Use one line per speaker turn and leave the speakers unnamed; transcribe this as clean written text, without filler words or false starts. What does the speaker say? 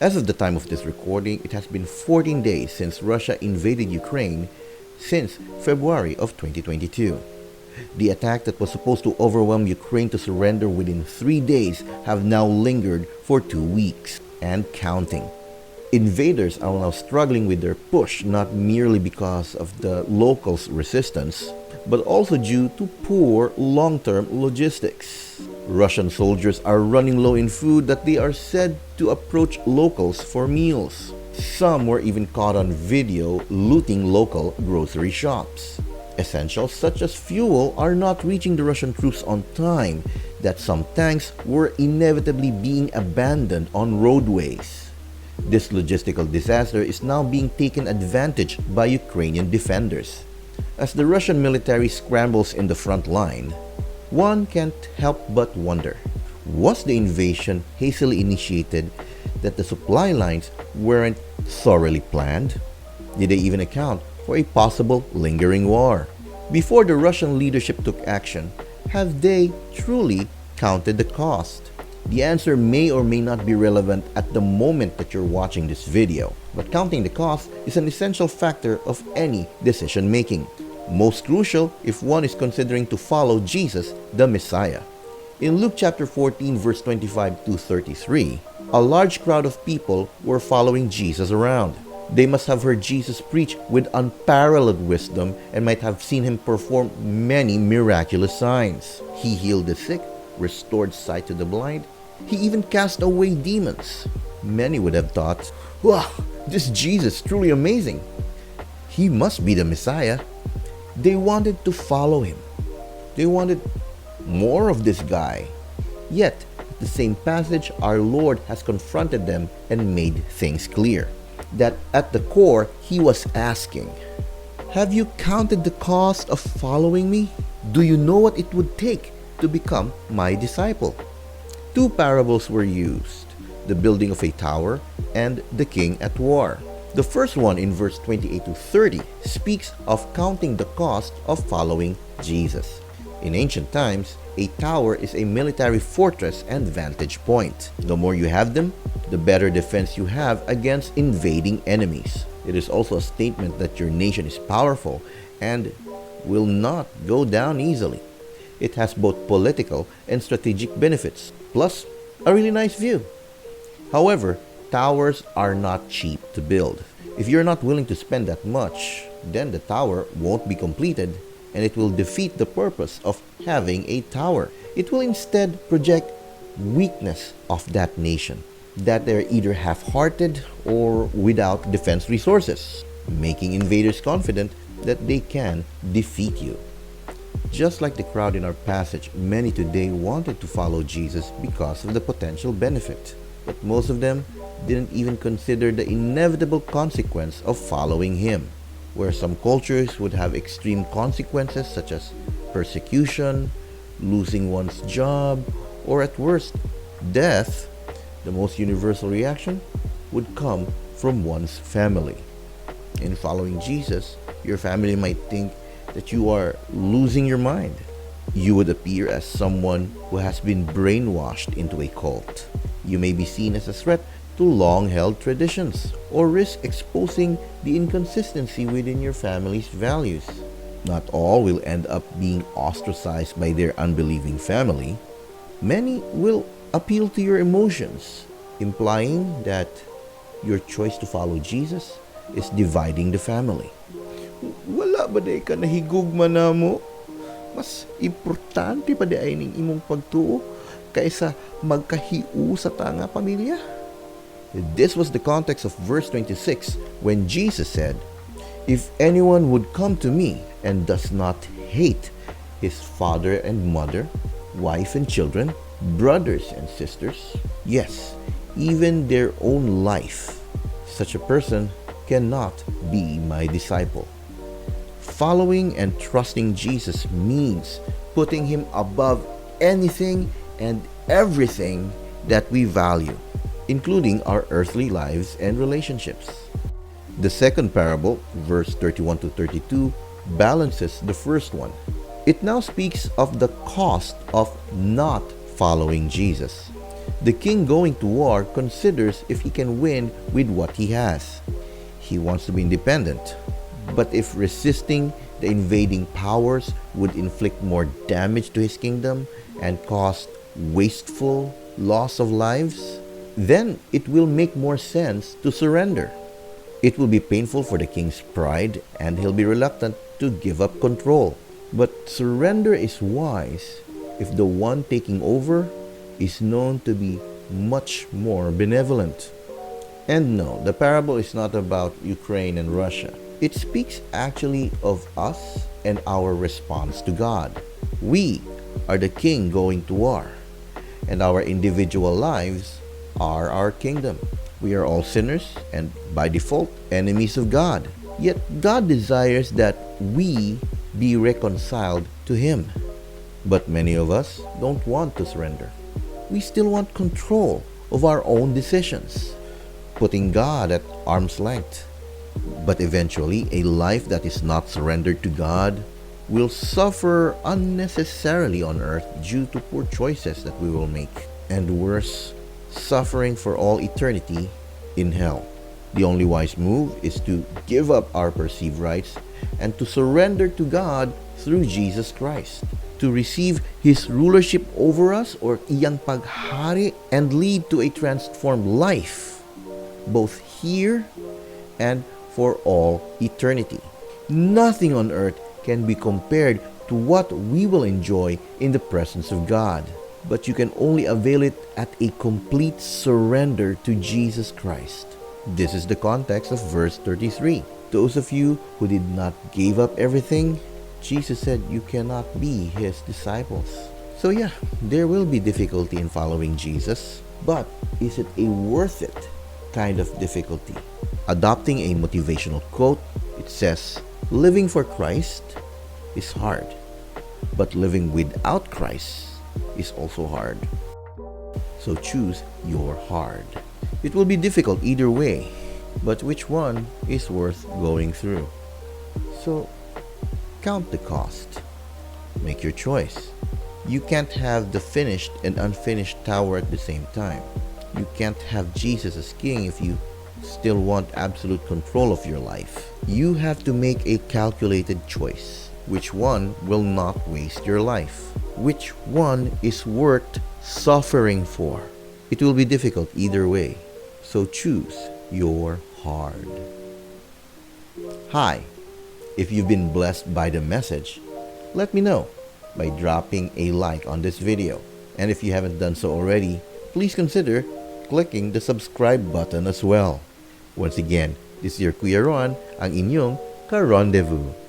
As of the time of this recording, it has been 14 days since Russia invaded Ukraine since February of 2022. The attack that was supposed to overwhelm Ukraine to surrender within 3 days have now lingered for 2 weeks and counting. Invaders are now struggling with their push not merely because of the locals' resistance, but also due to poor long-term logistics. Russian soldiers are running low in food that they are said to approach locals for meals. Some were even caught on video looting local grocery shops. Essentials such as fuel are not reaching the Russian troops on time, that some tanks were inevitably being abandoned on roadways. This logistical disaster is now being taken advantage by Ukrainian defenders. As the Russian military scrambles in the front line, one can't help but wonder, was the invasion hastily initiated that the supply lines weren't thoroughly planned? Did they even account for a possible lingering war? Before the Russian leadership took action, have they truly counted the cost? The answer may or may not be relevant at the moment that you're watching this video, but counting the cost is an essential factor of any decision making. Most crucial if one is considering to follow Jesus, the Messiah. In Luke chapter 14 verse 25 to 33, a large crowd of people were following Jesus around. They must have heard Jesus preach with unparalleled wisdom and might have seen him perform many miraculous signs. He healed the sick, restored sight to the blind. He even cast away demons. Many would have thought, wow, this Jesus is truly amazing. He must be the Messiah. They wanted to follow him. They wanted more of this guy. Yet, at the same passage, our Lord has confronted them and made things clear. That at the core, he was asking, have you counted the cost of following me? Do you know what it would take to become my disciple? Two parables were used, the building of a tower and the king at war. The first one in verse 28 to 30 speaks of counting the cost of following Jesus. In ancient times, a tower is a military fortress and vantage point. The more you have them, the better defense you have against invading enemies. It is also a statement that your nation is powerful and will not go down easily. It has both political and strategic benefits, plus a really nice view. However, towers are not cheap to build. If you're not willing to spend that much, then the tower won't be completed and it will defeat the purpose of having a tower. It will instead project weakness of that nation, that they're either half-hearted or without defense resources, making invaders confident that they can defeat you. Just like the crowd in our passage, many today wanted to follow Jesus because of the potential benefit, but most of them didn't even consider the inevitable consequence of following him. Where some cultures would have extreme consequences such as persecution, losing one's job, or at worst, death, the most universal reaction would come from one's family. In following Jesus, your family might think that you are losing your mind. You would appear as someone who has been brainwashed into a cult. You may be seen as a threat to long-held traditions or risk exposing the inconsistency within your family's values. Not all will end up being ostracized by their unbelieving family. Many will appeal to your emotions, implying that your choice to follow Jesus is dividing the family. Wala ba day ka nahigugma na mo? Mas importante pa di ay ning imong pagtuo kaysa magkahiu sa tanga pamilya? This was the context of verse 26 when Jesus said, "If anyone would come to me and does not hate his father and mother, wife and children, brothers and sisters, yes, even their own life, such a person cannot be my disciple." Following and trusting Jesus means putting him above anything and everything that we value, including our earthly lives and relationships. The second parable, verse 31 to 32, balances the first one. It now speaks of the cost of not following Jesus. The king going to war considers if he can win with what he has. He wants to be independent. But if resisting the invading powers would inflict more damage to his kingdom and cause wasteful loss of lives, then it will make more sense to surrender. It will be painful for the king's pride and he'll be reluctant to give up control. But surrender is wise if the one taking over is known to be much more benevolent. And no, the parable is not about Ukraine and Russia. It speaks actually of us and our response to God. We are the king going to war, and our individual lives are our kingdom. We are all sinners and by default enemies of God. Yet God desires that we be reconciled to Him. But many of us don't want to surrender. We still want control of our own decisions, putting God at arm's length. But eventually, a life that is not surrendered to God will suffer unnecessarily on earth due to poor choices that we will make. And worse, suffering for all eternity in hell. The only wise move is to give up our perceived rights and to surrender to God through Jesus Christ, to receive His rulership over us or iyang paghari and lead to a transformed life, both here and for all eternity. Nothing on earth can be compared to what we will enjoy in the presence of God, but you can only avail it at a complete surrender to Jesus Christ. This is the context of verse 33. Those of you who did not give up everything, Jesus said you cannot be His disciples. So yeah, there will be difficulty in following Jesus, but is it a worth it kind of difficulty? Adopting a motivational quote, it says, living for Christ is hard, but living without Christ is also hard. So choose your hard. It will be difficult either way, but which one is worth going through? So count the cost. Make your choice. You can't have the finished and unfinished tower at the same time. You can't have Jesus as king if you still want absolute control of your life. You have to make a calculated choice. Which one will not waste your life? Which one is worth suffering for? It will be difficult either way. So choose your hard. Hi, if you've been blessed by the message, let me know by dropping a like on this video. And if you haven't done so already, please consider clicking the subscribe button as well. Once again, this is your Kuya Ron, ang inyong ka-rendezvous.